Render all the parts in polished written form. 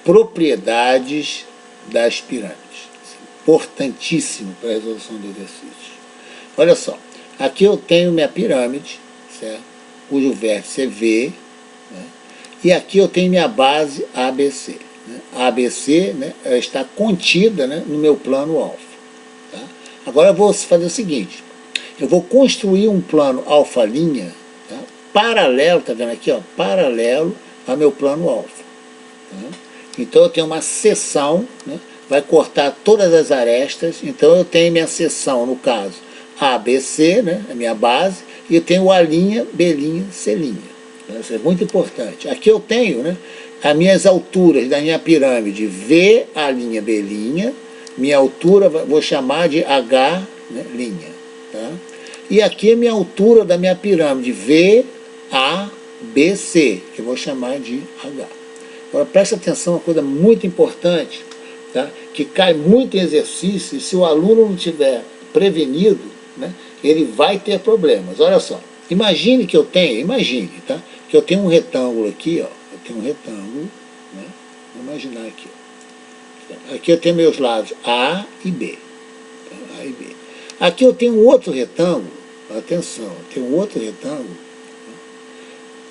propriedades das pirâmides. Importantíssimo para a resolução do exercício. Olha só, aqui eu tenho minha pirâmide, certo? Cujo vértice é V, né? E aqui eu tenho minha base ABC. Né? A ABC, né, ela está contida, né, no meu plano alfa. Tá? Agora eu vou fazer o seguinte, eu vou construir um plano alfa', tá? Paralelo, tá vendo aqui, ó, paralelo ao meu plano alfa. Tá? Então eu tenho uma seção, né, vai cortar todas as arestas, então eu tenho minha seção, no caso, ABC, né, a minha base, e eu tenho A', B', C'. Isso é muito importante. Aqui eu tenho, né, as minhas alturas da minha pirâmide V, A', B', minha altura vou chamar de H', né, linha. Tá? E aqui a minha altura da minha pirâmide V, A, B, C, que eu vou chamar de H. Agora presta atenção, uma coisa muito importante, tá? Que cai muito em exercício, e se o aluno não tiver prevenido, né, ele vai ter problemas. Olha só, imagine que eu tenho, tá? Que eu tenho um retângulo aqui, ó, eu tenho um retângulo, né? Vou imaginar aqui, ó. Aqui eu tenho meus lados A e B, tá? A e B. Aqui eu tenho um outro retângulo, atenção, eu tenho um outro retângulo, tá?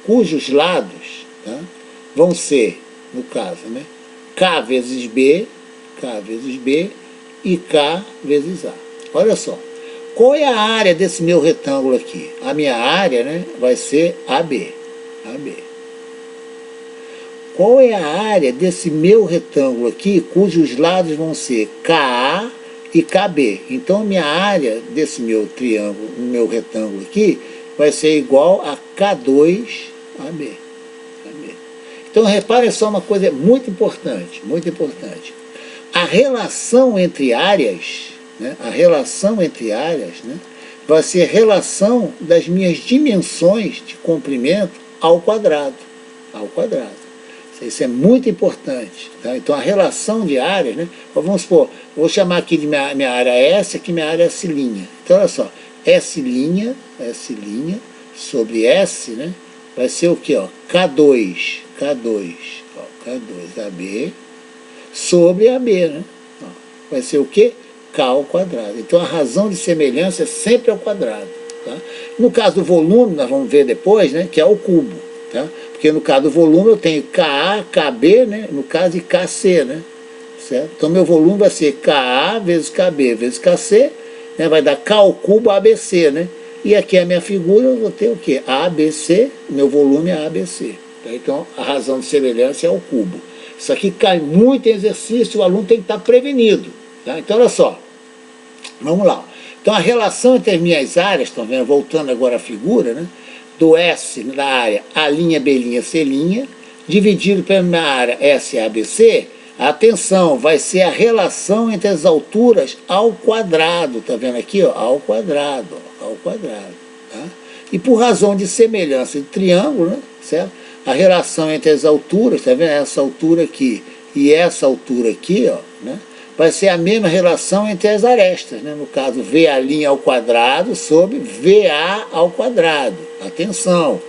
Cujos lados, tá, vão ser, no caso, né, K vezes B e K vezes A. Olha só, qual é a área desse meu retângulo aqui? A minha área, né, vai ser AB. Qual é a área desse meu retângulo aqui, cujos lados vão ser KA e KB? Então, a minha área desse meu triângulo, meu retângulo aqui, vai ser igual a K2AB. Então, repare só uma coisa muito importante, muito importante. A relação entre áreas, né, vai ser a relação das minhas dimensões de comprimento ao quadrado. Isso é muito importante. Tá? Então, a relação de áreas, né, vamos supor, vou chamar aqui de minha área S, aqui minha área é S'. Então, olha só, S' sobre S, né, vai ser o quê? Ó? K2 AB sobre AB, né? Ó, vai ser o quê? K ao quadrado. Então, a razão de semelhança é sempre ao quadrado. Tá? No caso do volume, nós vamos ver depois, né, que é o cubo. Tá? Porque no caso do volume eu tenho KA, KB, né, no caso, e KC. Né? Certo? Então, meu volume vai ser KA vezes KB vezes KC, né, vai dar K ao cubo ABC. Né? E aqui a minha figura eu vou ter o quê? ABC, meu volume é ABC. Tá? Então, a razão de semelhança é o cubo. Isso aqui cai muito em exercício, o aluno tem que estar prevenido. Tá? Então, olha só, vamos lá. Então, a relação entre as minhas áreas, estão vendo? Voltando agora à figura, né? Do S da área A', B', C', dividido pela minha área SABC, atenção, vai ser a relação entre as alturas ao quadrado, tá vendo aqui, ó? Ao quadrado. Tá? E por razão de semelhança de triângulo, né? Certo? A relação entre as alturas, tá vendo? Essa altura aqui e essa altura aqui, ó, né? Vai ser a mesma relação entre as arestas, né? No caso, VA' ao quadrado sobre VA ao quadrado. Atenção,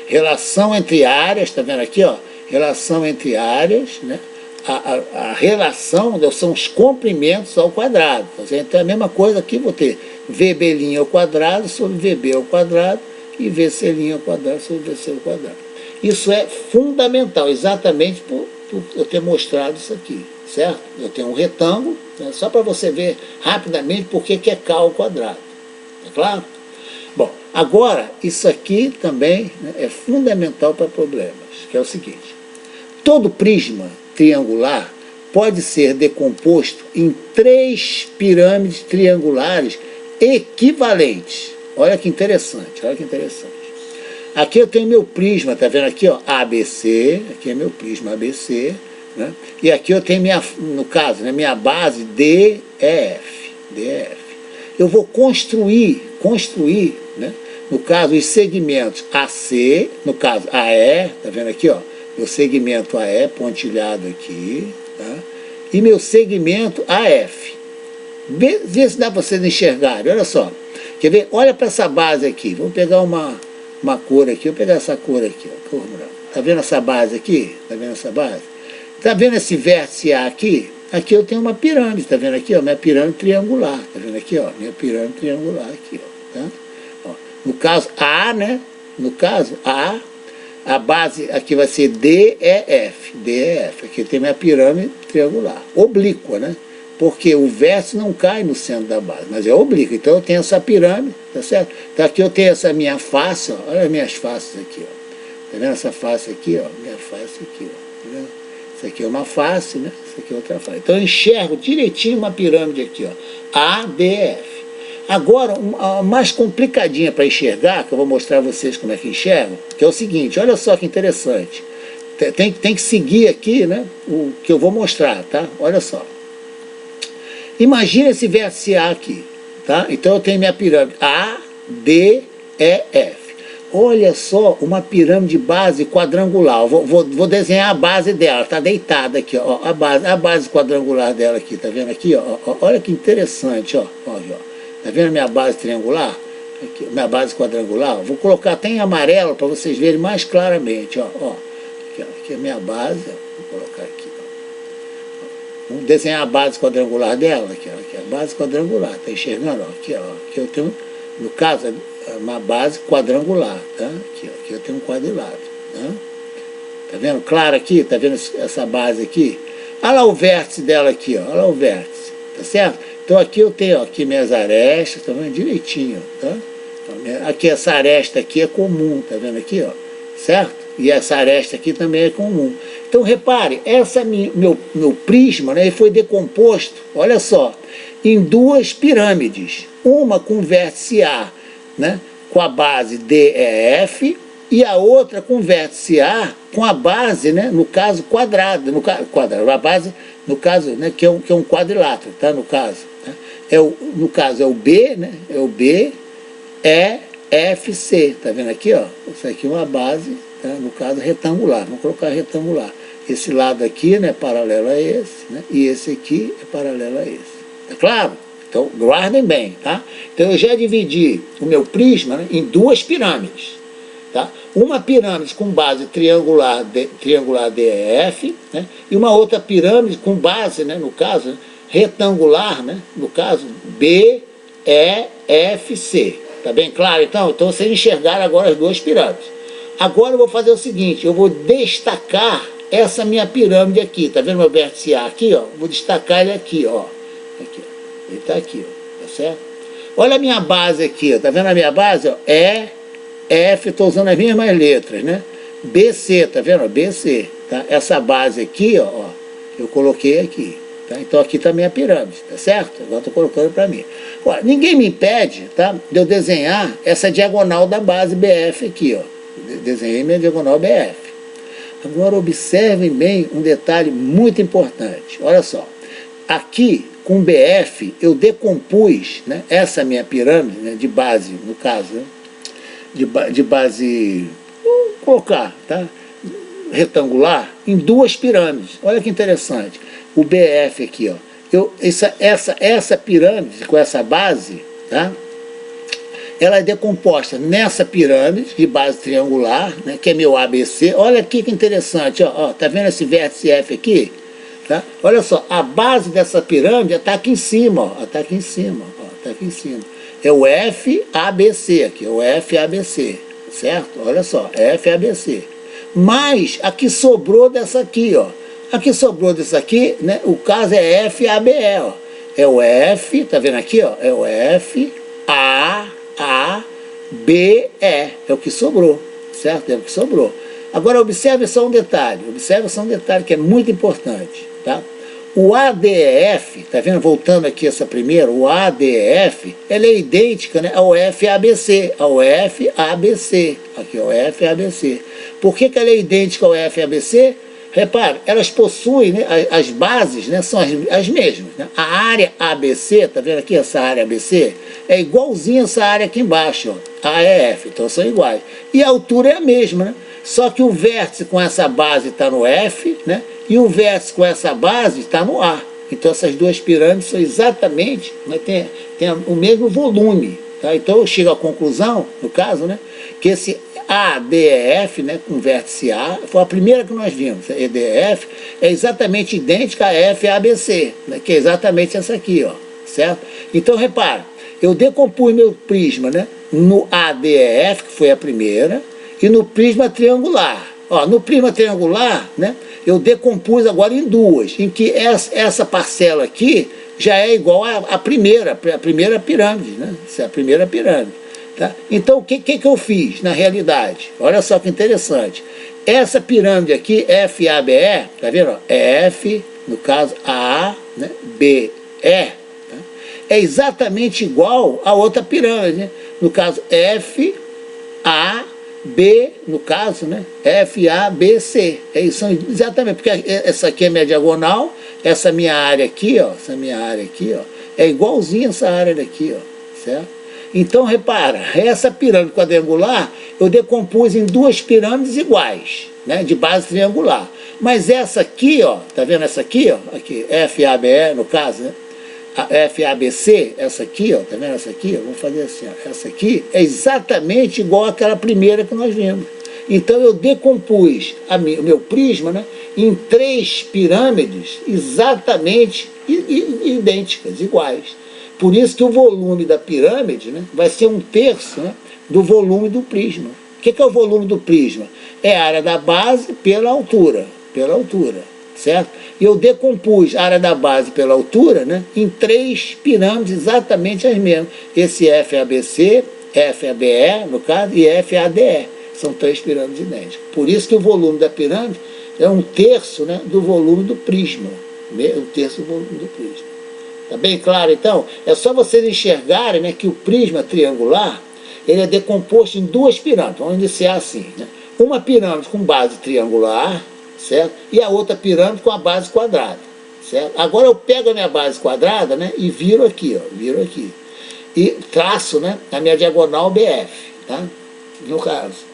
relação entre áreas, está vendo aqui, ó? Relação entre áreas, né? A relação são os comprimentos ao quadrado. Então, é a mesma coisa aqui, vou ter VB' ao quadrado sobre VB ao quadrado e VC' ao quadrado sobre VC ao quadrado. Isso é fundamental, exatamente por eu ter mostrado isso aqui. Certo? Eu tenho um retângulo, né, só para você ver rapidamente por que é K ao quadrado. É claro? Bom, agora, isso aqui também, né, é fundamental para problemas, que é o seguinte. Todo prisma triangular pode ser decomposto em 3 pirâmides triangulares equivalentes. Olha que interessante, Aqui eu tenho meu prisma, tá vendo aqui, ó, ABC, aqui é meu prisma ABC, né? E aqui eu tenho no caso, né, minha base DEF. Eu vou construir, né, no caso, os segmentos AC, no caso AE, tá vendo aqui, ó, meu segmento AE pontilhado aqui, tá? E meu segmento AF. Vê se dá para vocês enxergarem, olha só. Quer ver? Olha para essa base aqui. Vou pegar uma cor aqui, vou pegar essa cor aqui, ó, cor branca. Tá vendo essa base aqui? Tá vendo essa base? Tá vendo esse vértice A aqui? Aqui eu tenho uma pirâmide, tá vendo aqui, ó? Minha pirâmide triangular, tá vendo aqui, ó? Minha pirâmide triangular aqui, ó. Tá? Ó, no caso A, né? No caso a base aqui vai ser DEF. DEF. Aqui tem minha pirâmide triangular. Oblíqua, né? Porque o vértice não cai no centro da base, mas é oblíquo. Então eu tenho essa pirâmide, tá certo? Então aqui eu tenho essa minha face, ó. Olha as minhas faces aqui, ó. Tá vendo essa face aqui, ó? Minha face aqui, ó. Tá vendo? Isso aqui é uma face, né? Isso aqui é outra face. Então eu enxergo direitinho uma pirâmide aqui, ó. ADF. Agora, uma mais complicadinha para enxergar, que eu vou mostrar a vocês como é que enxergam, que é o seguinte, olha só que interessante. Tem que seguir aqui, né? O que eu vou mostrar, tá? Olha só. Imagina esse vértice A aqui, tá? Então eu tenho minha pirâmide A, D, E, F. Olha só, uma pirâmide base quadrangular. Vou desenhar a base dela, está deitada aqui, ó. A base quadrangular dela aqui, tá vendo aqui, ó? Olha que interessante, ó. Tá vendo minha base triangular? Aqui, minha base quadrangular. Vou colocar até em amarelo para vocês verem mais claramente, ó. Aqui é a minha base, ó. Vou colocar aqui, ó. Vamos desenhar a base quadrangular dela, aqui, ó. Aqui é a base quadrangular, tá enxergando? Ó, aqui, ó. Aqui eu tenho, no caso, uma base quadrangular, tá? Aqui eu tenho um quadrilátero, tá? Tá vendo? Claro aqui, tá vendo essa base aqui? Olha lá o vértice dela aqui, ó. Olha lá o vértice, tá certo? Então aqui eu tenho, ó, aqui minhas arestas, tá vendo? Direitinho, tá? Aqui essa aresta aqui é comum, tá vendo aqui, ó? Certo? E essa aresta aqui também é comum. Então repare, meu prisma, né, ele foi decomposto, olha só, em duas pirâmides. Uma com vértice A, né, com a base DEF, e a outra com vértice A com a base, né, no caso quadrado, a base, no caso, né, que é um quadrilátero, tá, no caso. Tá? No caso é o B, né, é o B, F, C, tá vendo aqui, ó? Isso aqui é uma base, tá, no caso retangular, vamos colocar retangular. Esse lado aqui, né, é paralelo a esse, né, e esse aqui é paralelo a esse. Tá claro? Então, guardem bem, tá? Então, eu já dividi o meu prisma, né, em duas pirâmides, tá? Uma pirâmide com base triangular DEF, né, e uma outra pirâmide com base, né, no caso, né, retangular, né, no caso, BEFC. Tá bem claro, então? Então, vocês enxergaram agora as duas pirâmides. Agora, eu vou fazer o seguinte, eu vou destacar essa minha pirâmide aqui. Tá vendo meu vértice A aqui, ó? Vou destacar ele aqui, ó. Aqui, ó. Ele está aqui, ó, tá certo? Olha a minha base aqui, ó, tá vendo a minha base? Ó? E, F, estou usando as mesmas letras, né? BC, tá vendo? BC, tá? Essa base aqui, ó, eu coloquei aqui, tá? Então aqui está a minha pirâmide, tá certo? Agora estou colocando para mim. Ó, ninguém me impede, tá, de eu desenhar essa diagonal da base BF aqui, ó. Desenhei minha diagonal BF. Agora observem bem um detalhe muito importante. Olha só, aqui com BF, eu decompus, né, essa minha pirâmide, né, de base, no caso, né, de base, vou colocar, tá, retangular, em duas pirâmides. Olha que interessante. O BF aqui, ó, essa pirâmide com essa base, tá, ela é decomposta nessa pirâmide de base triangular, né, que é meu ABC. Olha aqui que interessante, ó, tá vendo esse vértice F aqui? Tá? Olha só, a base dessa pirâmide está aqui em cima, ó, está aqui em cima, ó, tá aqui em cima. É o FABC aqui, o FABC, certo? Olha só, FABC. Mas a que sobrou dessa aqui, ó, a que sobrou dessa aqui, né, o caso é FABE, ó. É o F, tá vendo aqui, ó? É o FABE, é o que sobrou, certo? É o que sobrou. Agora observe só um detalhe que é muito importante, tá? O ADEF, tá vendo? Voltando aqui essa primeira, o ADEF, ela é idêntica, né, ao FABC, aqui, ó, FABC. Por que ela é idêntica ao FABC? Repare, elas possuem, né, as bases, né, são as mesmas, né? A área ABC, tá vendo aqui essa área ABC? É igualzinha essa área aqui embaixo, ó, AEF, então são iguais. E a altura é a mesma, né? Só que o vértice com essa base está no F, né? E o vértice com essa base está no A. Então essas duas pirâmides são exatamente, né, tem o mesmo volume. Tá? Então eu chego à conclusão, no caso, né, que esse ADEF, né, com vértice A, foi a primeira que nós vimos. A EDF é exatamente idêntica a FABC, né, que é exatamente essa aqui, ó, certo? Então, repara, eu decompus meu prisma, né, no ADEF, que foi a primeira, e no prisma triangular. Ó, no prisma triangular, né, eu decompus agora em duas, em que essa parcela aqui já é igual à primeira pirâmide, né? Essa é a primeira pirâmide. Tá? Então, o que eu fiz na realidade? Olha só que interessante. Essa pirâmide aqui, FABE, tá vendo? F, no caso, A, né? BE, tá? É exatamente igual a outra pirâmide, né? No caso, FAB, no caso, né? FABC. É isso, exatamente, porque essa aqui é minha diagonal, essa minha área aqui, ó, é igualzinha essa área daqui, ó, certo? Então, repara, essa pirâmide quadrangular eu decompus em duas pirâmides iguais, né, de base triangular. Mas essa aqui, ó, tá vendo essa aqui, ó, aqui, FABE, no caso, né? A FABC, essa aqui, ó, tá vendo essa aqui? Vamos fazer assim, ó, essa aqui é exatamente igual àquela primeira que nós vimos. Então eu decompus o meu prisma, né, em três pirâmides exatamente idênticas, iguais. Por isso que o volume da pirâmide, né, vai ser 1/3, né, do volume do prisma. O que é o volume do prisma? É a área da base pela altura, certo? E eu decompus a área da base pela altura, né, em três pirâmides exatamente as mesmas. Esse FABC, FABE, no caso, e FADE. São três pirâmides idênticas. Por isso que o volume da pirâmide é 1/3, né, do volume do prisma. 1/3 do volume do prisma. Está bem claro, então? É só vocês enxergarem, né, que o prisma triangular ele é decomposto em duas pirâmides. Vamos iniciar assim, né? Uma pirâmide com base triangular, certo? E a outra pirâmide com a base quadrada, certo? Agora eu pego a minha base quadrada, né, e viro aqui, ó, e traço, né, a minha diagonal BF, tá? No caso.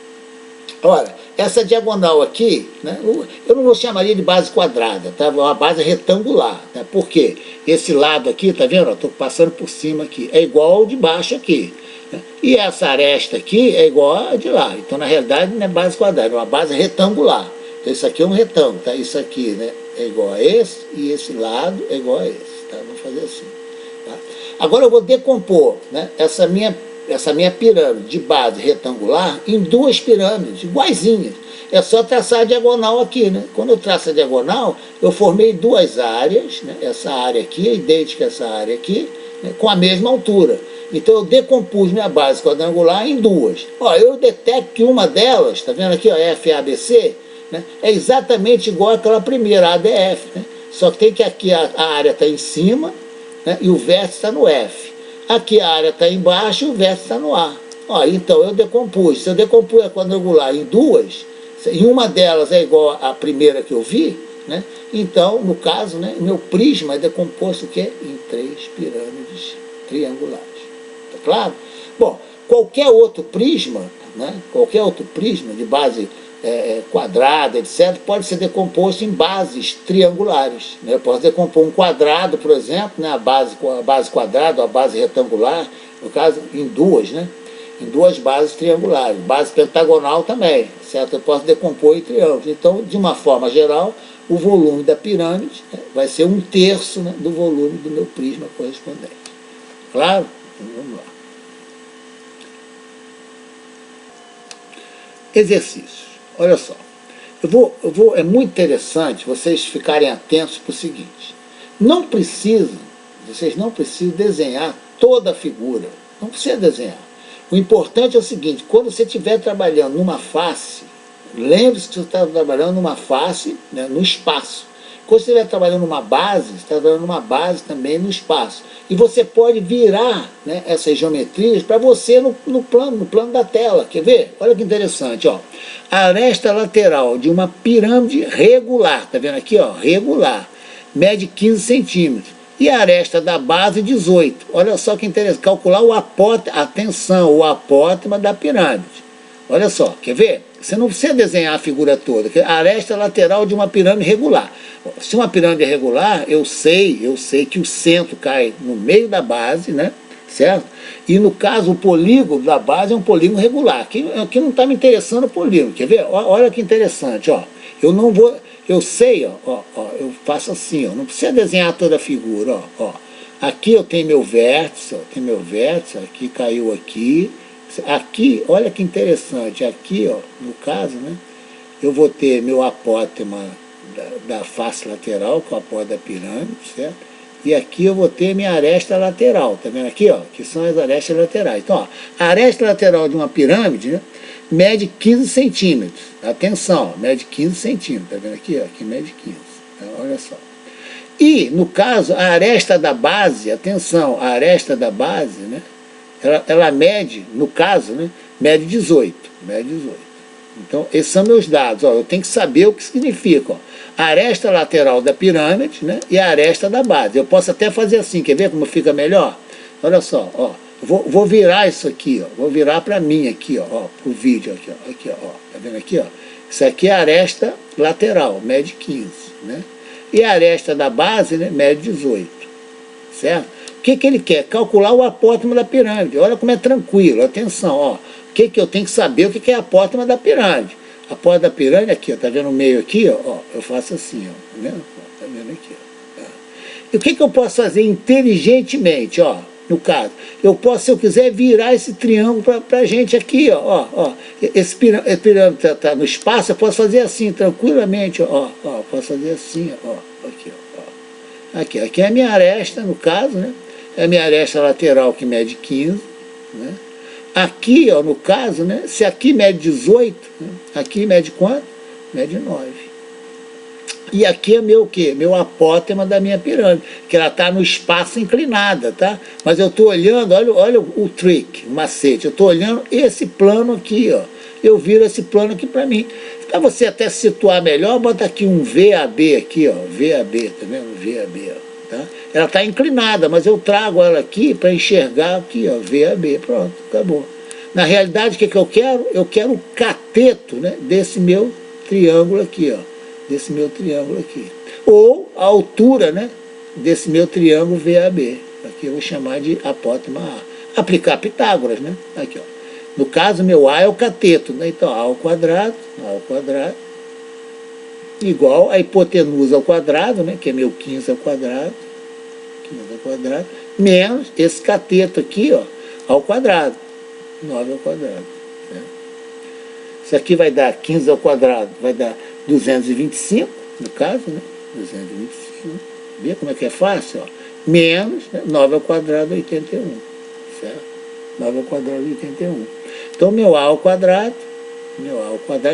Olha, essa diagonal aqui, né, eu não vou chamaria de base quadrada, tá? Uma base retangular, tá? Por quê? Esse lado aqui, tá vendo? Estou passando por cima aqui, é igual ao de baixo aqui, né? E essa aresta aqui é igual a de lá. Então, na realidade, não é base quadrada, é uma base retangular. Então, isso aqui é um retângulo, tá? Isso aqui, né, é igual a esse, e esse lado é igual a esse, tá? Vamos fazer assim, tá? Agora eu vou decompor, né, essa minha pirâmide de base retangular em duas pirâmides iguaizinhas. É só traçar a diagonal aqui, né? Quando eu traço a diagonal, eu formei duas áreas, né? Essa área aqui é idêntica a essa área aqui, né, com a mesma altura. Então eu decompus minha base quadrangular em duas. Ó, eu detecto que uma delas, tá vendo aqui, ó, FABC, né, é exatamente igual àquela primeira, a ADF, né? Só que tem que aqui a área está em cima, né, e o vértice está no F. Aqui a área está embaixo e o vértice está no A. Ó, então eu decompus. Se eu decompus a quadrangular em duas, e uma delas é igual à primeira que eu vi, né, então, no caso, né, meu prisma é decomposto o quê? Em três pirâmides triangulares. Tá claro? Bom, qualquer outro prisma, né, de base quadrada, etc., pode ser decomposto em bases triangulares, né? Eu posso decompor um quadrado, por exemplo, né? a base quadrada, a base retangular, no caso, em duas, né? Em duas bases triangulares. Base pentagonal também, certo? Eu posso decompor em triângulos. Então, de uma forma geral, o volume da pirâmide, né, vai ser 1/3, né, do volume do meu prisma correspondente. Claro? Então, vamos lá. Exercícios. Olha só, é muito interessante vocês ficarem atentos para o seguinte: vocês não precisam desenhar toda a figura, não precisa desenhar. O importante é o seguinte: quando você estiver trabalhando numa face, lembre-se que você está trabalhando numa face, né, no espaço. Quando você estiver trabalhando numa base, você está trabalhando numa base também no espaço. E você pode virar, né, essas geometrias para você no plano da tela. Quer ver? Olha que interessante, ó. A aresta lateral de uma pirâmide regular, está vendo aqui, ó, regular, mede 15 centímetros. E a aresta da base, 18. Olha só que interessante, calcular o o apótema da pirâmide. Olha só, quer ver? Você não precisa desenhar a figura toda. A aresta lateral de uma pirâmide regular. Se uma pirâmide é regular, eu sei que o centro cai no meio da base, né? certo? E no caso, o polígono da base é um polígono regular. Aqui não está me interessando o polígono, quer ver? Olha que interessante, ó. Eu não vou, eu sei, ó, eu faço assim, ó, não precisa desenhar toda a figura, ó. Aqui eu tenho meu vértice, ó, aqui caiu aqui. Aqui, olha que interessante, aqui, ó, no caso, né, eu vou ter meu apótema da face lateral, com o apótema da pirâmide, certo? E aqui eu vou ter minha aresta lateral, tá vendo aqui, ó? Que são as arestas laterais. Então, ó, a aresta lateral de uma pirâmide, né, mede 15 centímetros. Atenção, ó, mede 15 centímetros, tá vendo aqui, ó? Aqui mede 15, então, olha só. E, no caso, a aresta da base, atenção, a aresta da base, né, ela mede, no caso, né, mede 18, Então, esses são meus dados, ó, eu tenho que saber o que significa, ó. A aresta lateral da pirâmide, né, e a aresta da base. Eu posso até fazer assim, quer ver como fica melhor? Olha só, ó, vou virar isso aqui, ó, vou virar para mim aqui, ó, pro vídeo aqui, ó, tá vendo aqui, ó? Isso aqui é a aresta lateral, mede 15, né? E a aresta da base, né, mede 18, certo? O que ele quer? Calcular o apótema da pirâmide. Olha como é tranquilo, atenção, ó. O que eu tenho que saber? O que é a apótema da pirâmide? A porta da pirâmide aqui, ó, tá vendo o meio aqui, ó, eu faço assim, ó, tá vendo? Tá vendo aqui, ó. Tá. E o que eu posso fazer inteligentemente, ó, no caso? Eu posso, se eu quiser, virar esse triângulo pra gente aqui, ó. Esse pirâmide tá no espaço, eu posso fazer assim, tranquilamente, ó, posso fazer assim, ó, aqui, ó. Aqui é a minha aresta, no caso, né? É a minha aresta lateral que mede 15, né? Aqui, ó, no caso, né, se aqui mede 18, né, aqui mede quanto? Mede 9. E aqui é meu o quê? Meu apótema da minha pirâmide, que ela está no espaço inclinada, tá? Mas eu estou olhando, olha o trick, o macete, eu estou olhando esse plano aqui, ó. Eu viro esse plano aqui para mim. Para você até se situar melhor, bota aqui um VAB aqui, ó, VAB, tá vendo? VAB, ó. Tá? Ela está inclinada, mas eu trago ela aqui para enxergar aqui, ó, VAB, pronto, acabou. Na realidade, o que eu quero? Eu quero o cateto, né, desse meu triângulo aqui, ó, desse meu triângulo aqui. Ou a altura, né, desse meu triângulo VAB. Aqui eu vou chamar de apótema A. Aplicar Pitágoras, né? Aqui, ó. No caso, meu A é o cateto, né? Então, A ao quadrado, igual a hipotenusa ao quadrado, né, que é meu 15 ao quadrado, menos esse cateto aqui, ó, ao quadrado, 9 ao quadrado. Né? Isso aqui vai dar 15 ao quadrado, vai dar 225, no caso, né, 225. Vê como é que é fácil? Ó? Menos, né, 9 ao quadrado, 81. Certo? 9 ao quadrado, 81. Então, meu A ao quadrado,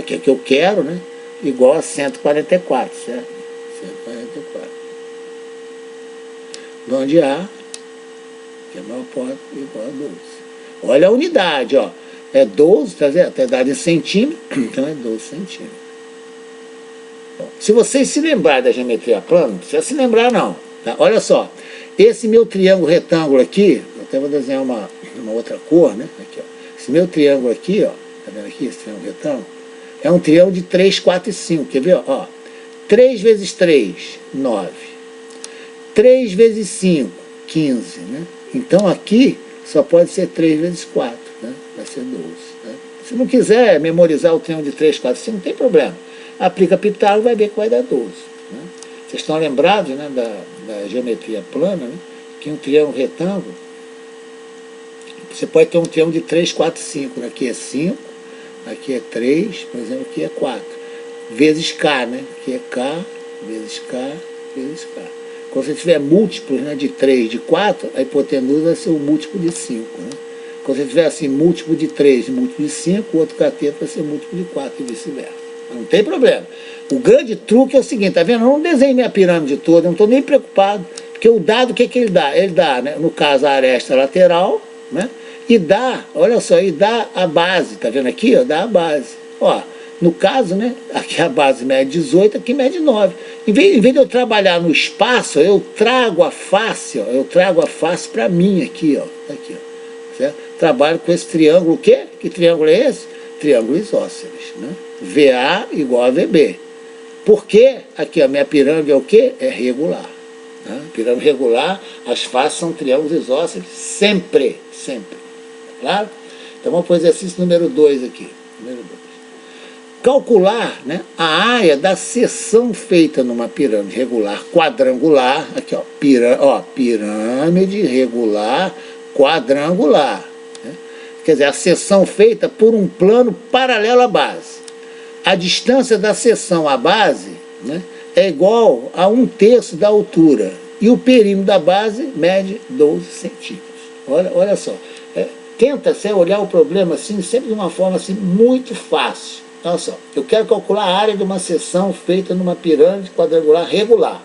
que é o que eu quero, né, igual a 144, certo? 144. De onde A, que é o meu apótema, igual a 12. Olha a unidade, ó. É 12, tá vendo? Até dado em centímetro, então é 12 centímetros. Bom, se vocês se lembrarem da geometria plana, não precisa se lembrar não. Tá? Olha só, esse meu triângulo retângulo aqui, eu até vou desenhar uma outra cor, né? Aqui, ó. Esse meu triângulo aqui, ó, tá vendo aqui, esse triângulo retângulo? É um triângulo de 3, 4 e 5, quer ver? Ó, 3 vezes 3, 9. 3 vezes 5, 15, né? Então aqui só pode ser 3 vezes 4, né? Vai ser 12. Né? Se não quiser memorizar o triângulo de 3, 4 e 5, não tem problema. Aplica Pitágoras e vai ver que vai dar 12. Né? Vocês estão lembrados, né, da geometria plana, né? Que um triângulo retângulo, você pode ter um triângulo de 3, 4 e 5. Né? Aqui é 5, aqui é 3, por exemplo, aqui é 4. Vezes K, né? Aqui é K, vezes K, vezes K. Quando você tiver múltiplos, né, de 3, de 4, a hipotenusa vai ser o múltiplo de 5. Né? Quando você tiver assim, múltiplo de 3 e múltiplo de 5, o outro cateto vai ser múltiplo de 4 e vice-versa. Não tem problema. O grande truque é o seguinte, tá vendo? Eu não desenho minha pirâmide toda, não estou nem preocupado, porque o dado, o que ele dá? Ele dá, né, no caso, a aresta lateral, né, e dá, olha só, e dá a base, tá vendo aqui? Ó, dá a base. Ó, no caso, né, aqui a base mede 18, aqui mede 9. Em vez de eu trabalhar no espaço, eu trago a face, ó, para mim aqui, ó, certo? Trabalho com esse triângulo, o quê? Que triângulo é esse? Triângulo isósceles, né? VA igual a VB. Porque aqui a minha pirâmide é o quê? É regular. Né? Pirâmide regular, as faces são triângulos isósceles, sempre, sempre. Claro? Então vamos para o exercício número 2 aqui. Número 2. Calcular, né, a área da seção feita numa pirâmide regular quadrangular, aqui ó, pirâmide regular quadrangular. Né? Quer dizer, a seção feita por um plano paralelo à base. A distância da seção à base, né, é igual a 1/3 da altura. E o perímetro da base mede 12 centímetros. Olha só. Tenta olhar o problema assim, sempre de uma forma assim, muito fácil. Olha só. Eu quero calcular a área de uma seção feita numa pirâmide quadrangular regular.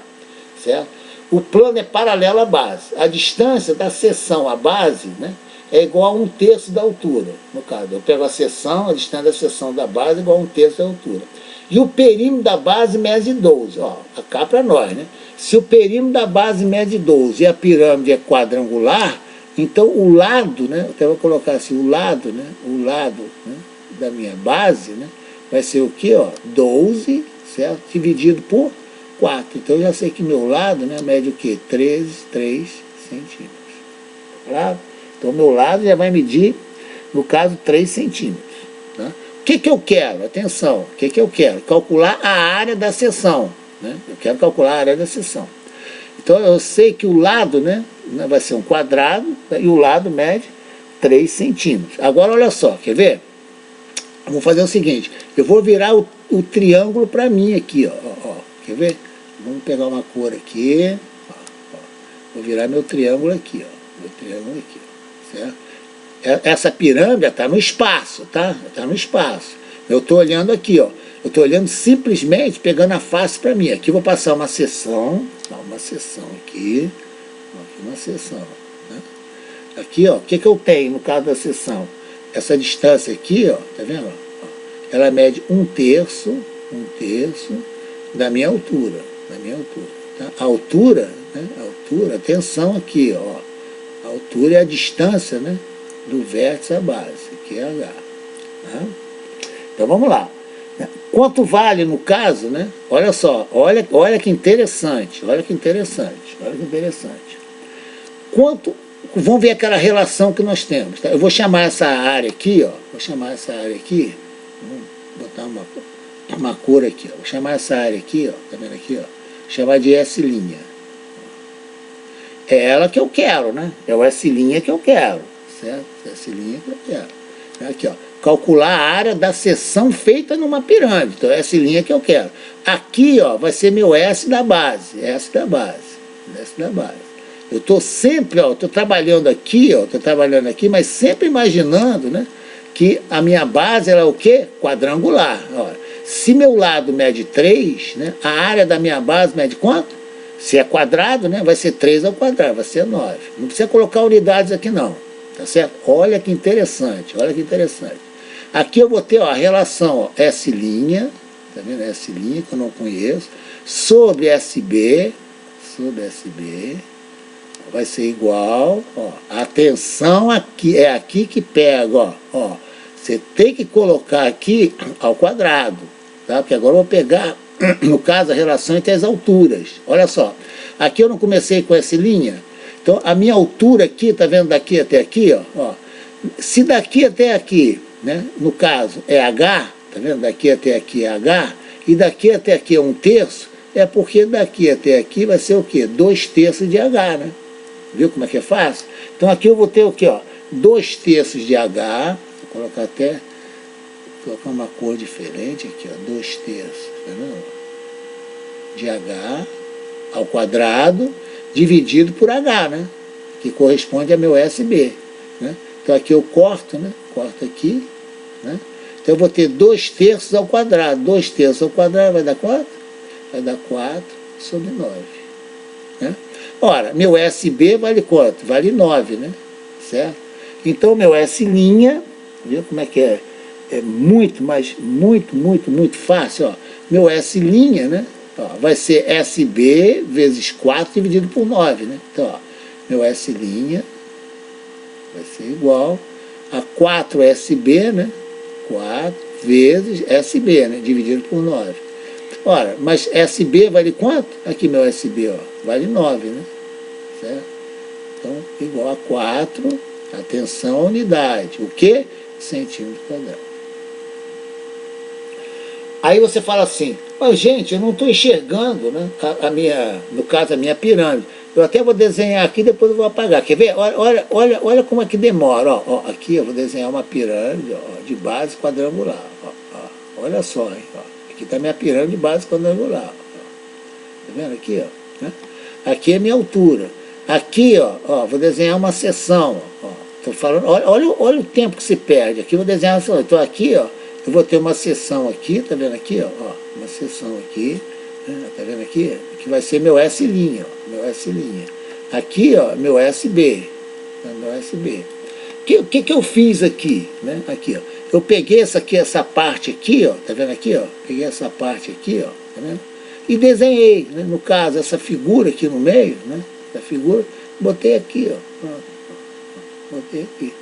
Certo? O plano é paralelo à base. A distância da seção à base, né, é igual a 1/3 da altura. No caso, eu pego a seção, a distância da seção da base é igual a 1/3 da altura. E o perímetro da base mede 12. Ó, cá para nós, né? Se o perímetro da base mede 12 e a pirâmide é quadrangular, então o lado, né? Eu até vou colocar assim, o lado, né? O lado, né, da minha base, né, vai ser o quê? Ó, 12, certo? Dividido por 4. Então eu já sei que meu lado, né, mede o quê? 3 centímetros. Claro? Então, meu lado já vai medir, no caso, 3 centímetros. Tá? O que eu quero? Atenção, o que eu quero? Calcular a área da seção. Né? Eu quero calcular a área da seção. Então, eu sei que o lado, né, vai ser um quadrado, né, e o lado mede 3 centímetros. Agora, olha só, quer ver? Eu vou fazer o seguinte, eu vou virar o triângulo para mim aqui, ó, quer ver? Vamos pegar uma cor aqui, ó. Vou virar meu triângulo aqui, ó, meu triângulo aqui. Certo? Essa pirâmide está no espaço, tá? Está no espaço. Eu estou olhando aqui, ó. Eu estou olhando simplesmente pegando a face para mim. Aqui eu vou passar uma seção, uma seção aqui, uma seção. Né? Aqui, ó, o que eu tenho no caso da seção? Essa distância aqui, ó, tá vendo? Ela mede 1/3 da minha altura, Tá? A altura, né? A altura, atenção aqui, ó. A altura é a distância, né, do vértice à base, que é H. Tá? Então vamos lá. Quanto vale no caso, né? Olha só, olha que interessante, olha que interessante. Vamos ver aquela relação que nós temos. Tá? Eu vou chamar essa área aqui, ó. Vamos botar uma cor aqui, ó. Vou chamar essa área aqui, ó. Tá vendo aqui, ó? Chamar de S'. É ela que eu quero, né? É o S' que eu quero, certo? S' que eu quero. Aqui, ó. Calcular a área da seção feita numa pirâmide. Então, é S' que eu quero. Aqui, ó, vai ser meu S da base. S da base. Eu estou sempre, ó, estou trabalhando aqui, mas sempre imaginando, né, que a minha base ela é o quê? Quadrangular. Ó, se meu lado mede 3, né, a área da minha base mede quanto? Se é quadrado, né, vai ser 3 ao quadrado, vai ser 9. Não precisa colocar unidades aqui não, tá certo? Olha que interessante, Aqui eu vou ter, ó, a relação, ó, S', tá vendo? S' que eu não conheço, sobre SB, vai ser igual, ó, atenção aqui, é aqui que pega, ó, você tem que colocar aqui ao quadrado, tá? Porque agora eu vou pegar, no caso, a relação entre as alturas. Olha só, aqui eu não comecei com essa linha, então a minha altura aqui, tá vendo daqui até aqui, ó, se daqui até aqui, né, no caso é H, tá vendo? Daqui até aqui é H, e daqui até aqui é 1/3, é porque daqui até aqui vai ser o quê? 2/3 de H, né? Viu como é que é fácil? Então aqui eu vou ter o quê? 2/3 de H, vou colocar uma cor diferente aqui, ó, 2/3, tá vendo? De H ao quadrado, dividido por H, né? Que corresponde a meu SB, né? Então aqui eu corto, né? Corto aqui, né? Então eu vou ter 2/3 ao quadrado. 2/3 ao quadrado vai dar quanto? Vai dar 4 sobre 9. Né? Ora, meu SB vale quanto? Vale 9, né? Certo? Então meu S', viu como é que é? É muito fácil, ó. Meu S', né? Ó, vai ser SB vezes 4 dividido por 9, né? Então, ó, meu S' vai ser igual a 4SB, né? 4 vezes SB, né? Dividido por 9. Ora, mas SB vale quanto? Aqui meu SB, ó, vale 9, né? Certo? Então, igual a 4, atenção, unidade. O quê? Centímetro quadrado. Aí você fala assim, mas gente, eu não estou enxergando, né, no caso, a minha pirâmide. Eu até vou desenhar aqui, depois eu vou apagar. Quer ver? Olha como é que demora. Ó, aqui eu vou desenhar uma pirâmide, ó, de base quadrangular. Ó, olha só, hein, ó. Aqui está minha pirâmide de base quadrangular. Tá vendo aqui? Ó, né? Aqui é minha altura. Aqui, ó, vou desenhar uma seção. Ó, tô falando, olha o tempo que se perde. Aqui eu vou desenhar uma seção. Então aqui, ó, eu vou ter uma seção aqui, tá vendo aqui? Ó, uma seção aqui, né? Tá vendo aqui? Que vai ser meu S', ó, meu S'. Aqui, ó, meu SB. Tá? Meu SB. O que eu fiz aqui? Né? Aqui, ó. Eu peguei essa parte aqui, ó, tá vendo aqui, ó? Peguei essa parte aqui, ó, tá vendo? E desenhei, né? No caso, essa figura aqui no meio, né? Essa figura, botei aqui, ó. Pronto. Botei aqui.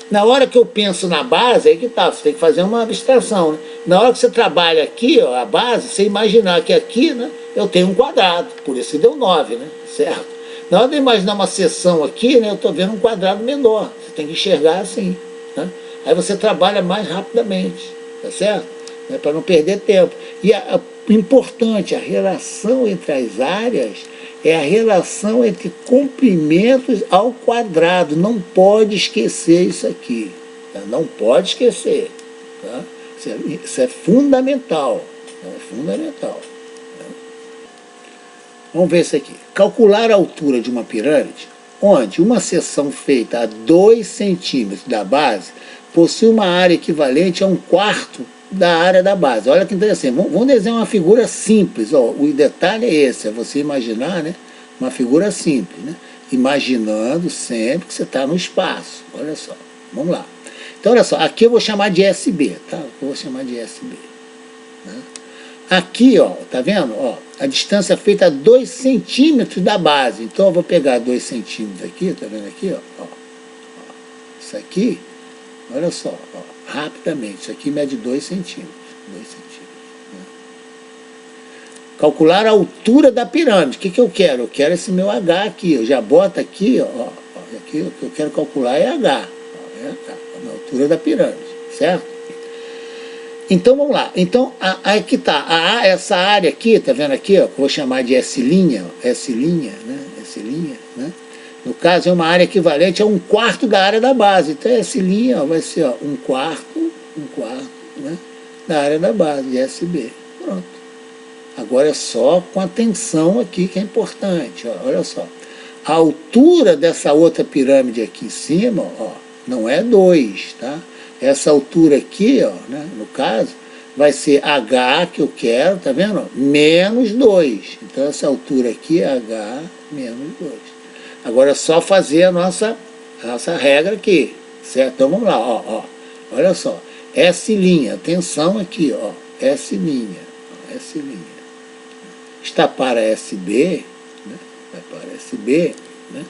Na hora que eu penso na base, aí que tá, você tem que fazer uma abstração, né? Na hora que você trabalha aqui, ó, a base, você imaginar que aqui, né, eu tenho um quadrado, por isso que deu 9, né? Certo? Na hora de imaginar uma seção aqui, né, eu estou vendo um quadrado menor. Você tem que enxergar assim, né? Aí você trabalha mais rapidamente, tá certo? Né, para não perder tempo. E importante, a relação entre as áreas é a relação entre comprimentos ao quadrado. Não pode esquecer isso aqui. Tá? Não pode esquecer. Tá? Isso é fundamental. É fundamental. Tá? Vamos ver isso aqui. Calcular a altura de uma pirâmide, onde uma seção feita a 2 centímetros da base possui uma área equivalente a 1/4 da área da base. Olha que interessante. Vamos desenhar uma figura simples. Ó. O detalhe é esse, é você imaginar, né, uma figura simples, né? Imaginando sempre que você está no espaço. Olha só. Vamos lá. Então, olha só. Aqui eu vou chamar de SB. Tá? Eu vou chamar de SB. Né? Aqui, ó, tá vendo? Ó, a distância é feita a 2 centímetros da base. Então, eu vou pegar 2 centímetros aqui. Tá vendo aqui? Ó. Isso aqui, olha só. Ó. Rapidamente, isso aqui mede 2 centímetros. 2 centímetros. Né? Calcular a altura da pirâmide. O que eu quero? Eu quero esse meu H aqui. Eu já boto aqui, ó. Aqui o que eu quero calcular é H. Ó, é H, a altura da pirâmide. Certo? Então, vamos lá. Então, aqui tá. Essa área aqui, tá vendo aqui, ó? Que eu vou chamar de S', ó. S', né? S', né? No caso, é uma área equivalente a 1/4 da área da base. Então, S', ó, vai ser, ó, 1/4, né, da área da base, de SB. Pronto. Agora é só com a tensão aqui que é importante. Ó, olha só. A altura dessa outra pirâmide aqui em cima, ó, não é 2, tá? Essa altura aqui, ó, né, no caso, vai ser H, que eu quero, tá vendo? Menos 2. Então, essa altura aqui é H menos 2. Agora é só fazer a nossa regra aqui, certo? Então vamos lá, ó. Olha só, S', atenção aqui, ó, S', S'. Está para SB, né? Vai para SB, né?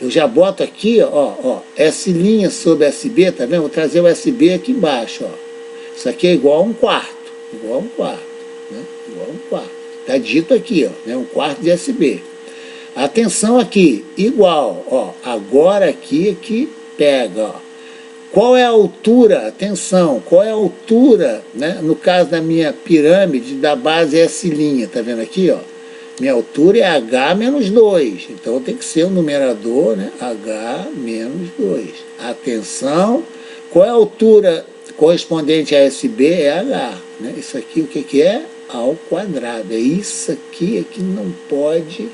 Eu já boto aqui, ó, S' sobre SB, tá vendo? Vou trazer o SB aqui embaixo, ó. Isso aqui é igual a 1/4, igual a 1/4, né? Igual a 1/4. Está dito aqui, ó, né? 1/4 de SB. Atenção aqui, igual, ó, agora aqui é que pega, ó. Qual é a altura, atenção, qual é a altura, né, no caso da minha pirâmide da base S', tá vendo aqui, ó? Minha altura é H menos 2, então tem que ser o numerador, né, H menos 2. Atenção, qual é a altura correspondente a SB? É H, né? Isso aqui o que é? Ao quadrado, é isso aqui que não pode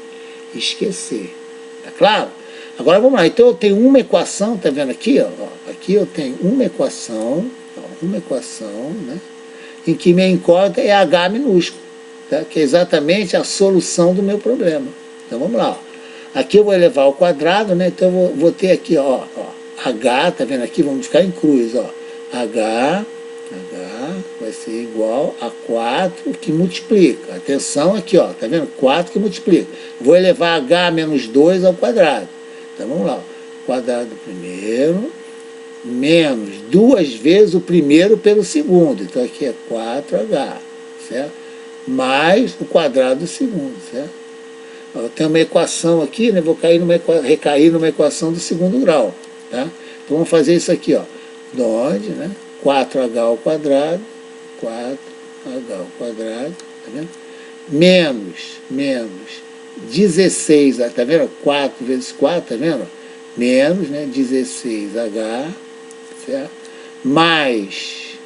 esquecer, tá claro? Agora vamos lá, então eu tenho uma equação, tá vendo aqui, ó? Aqui eu tenho uma equação, né, em que minha incógnita é H minúsculo, tá? Que é exatamente a solução do meu problema. Então vamos lá, ó. Aqui eu vou elevar ao quadrado, né? Então eu vou ter aqui, ó, H, tá vendo aqui? Vamos ficar em cruz, ó. H vai ser igual a 4 que multiplica. Atenção aqui, ó, tá vendo? 4 que multiplica. Vou elevar H menos 2 ao quadrado. Então vamos lá. Quadrado do primeiro menos 2 vezes o primeiro pelo segundo. Então aqui é 4H, certo? mais o quadrado do segundo, certo? Eu tenho uma equação aqui, né? Vou recair numa equação do segundo grau, tá? Então vamos fazer isso aqui, ó. Onde, né? 4h ao quadrado, 4h ao quadrado, tá vendo? Menos 16, tá vendo? 4 vezes 4, tá vendo? Menos, né? 16h, certo? Mais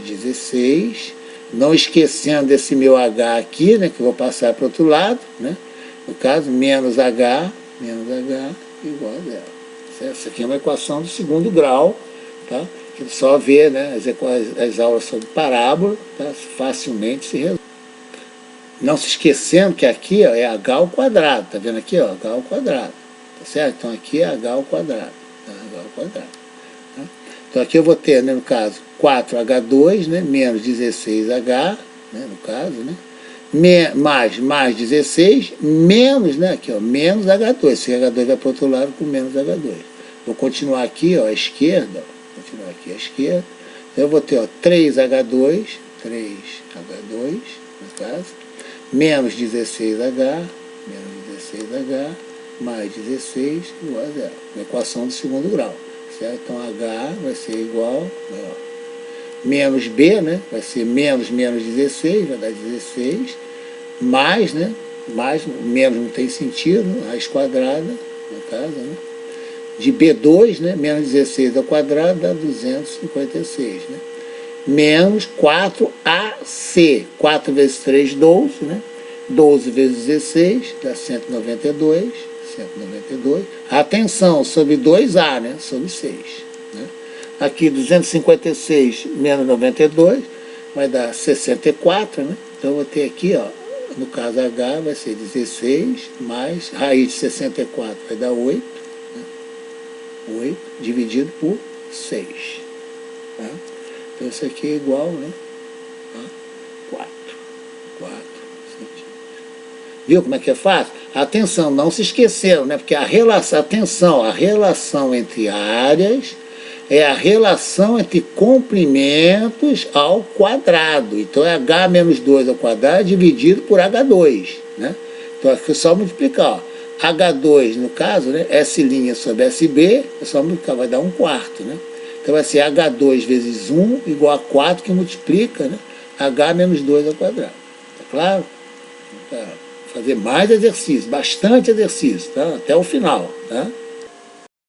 16, não esquecendo desse meu H aqui, né? Que eu vou passar para o outro lado, né? No caso, menos H igual a zero. Certo? Essa aqui é uma equação do segundo grau, tá? Que só vê, né, as aulas sobre parábola, tá? Facilmente se resolve. Não se esquecendo que aqui, ó, é H ao quadrado, tá vendo aqui, ó, H ao quadrado, tá certo? Então aqui é H ao quadrado, tá? H ao quadrado. Tá? Então aqui eu vou ter, né, no caso, 4H2, né, menos 16H, né, no caso, né? Mais 16, menos, né, aqui, ó, menos H2. Esse H2 vai para o outro lado com menos H2. Vou continuar aqui, ó, à esquerda, ó, continuar aqui à esquerda. Eu vou ter, ó, 3H2, no caso, menos 16H, mais 16 igual a zero. Uma equação do segundo grau, certo? Então H vai ser igual, ó, menos B, né? Vai ser menos 16, vai dar 16, mais, né? Mais, menos não tem sentido, raiz quadrada, no caso, né? De B2, né? Menos 16 ao quadrado dá 256, né? Menos 4AC, 4 vezes 3, 12, né? 12 vezes 16 dá 192. Atenção, sobre 2A, né? Sobre 6, né? Aqui 256 menos 92 vai dar 64, né? Então eu vou ter aqui, ó, no caso H vai ser 16 mais raiz de 64 vai dar 8, né? 8 dividido por 6, tá? Então isso aqui é igual, né, a 4 centímetros. Viu como é que é fácil? Atenção, não se esqueceram, né? Porque a relação entre áreas é a relação entre comprimentos ao quadrado. Então é H menos 2 ao quadrado dividido por H2, né? Então aqui é só multiplicar, ó. H2, no caso, né? S' sobre SB, é só multiplicar, vai dar 1/4, né? Então vai ser H2 vezes 1 igual a 4, que multiplica, né? H menos 2 ao quadrado. Tá claro? Fazer mais exercício, bastante exercício, tá? Até o final, tá?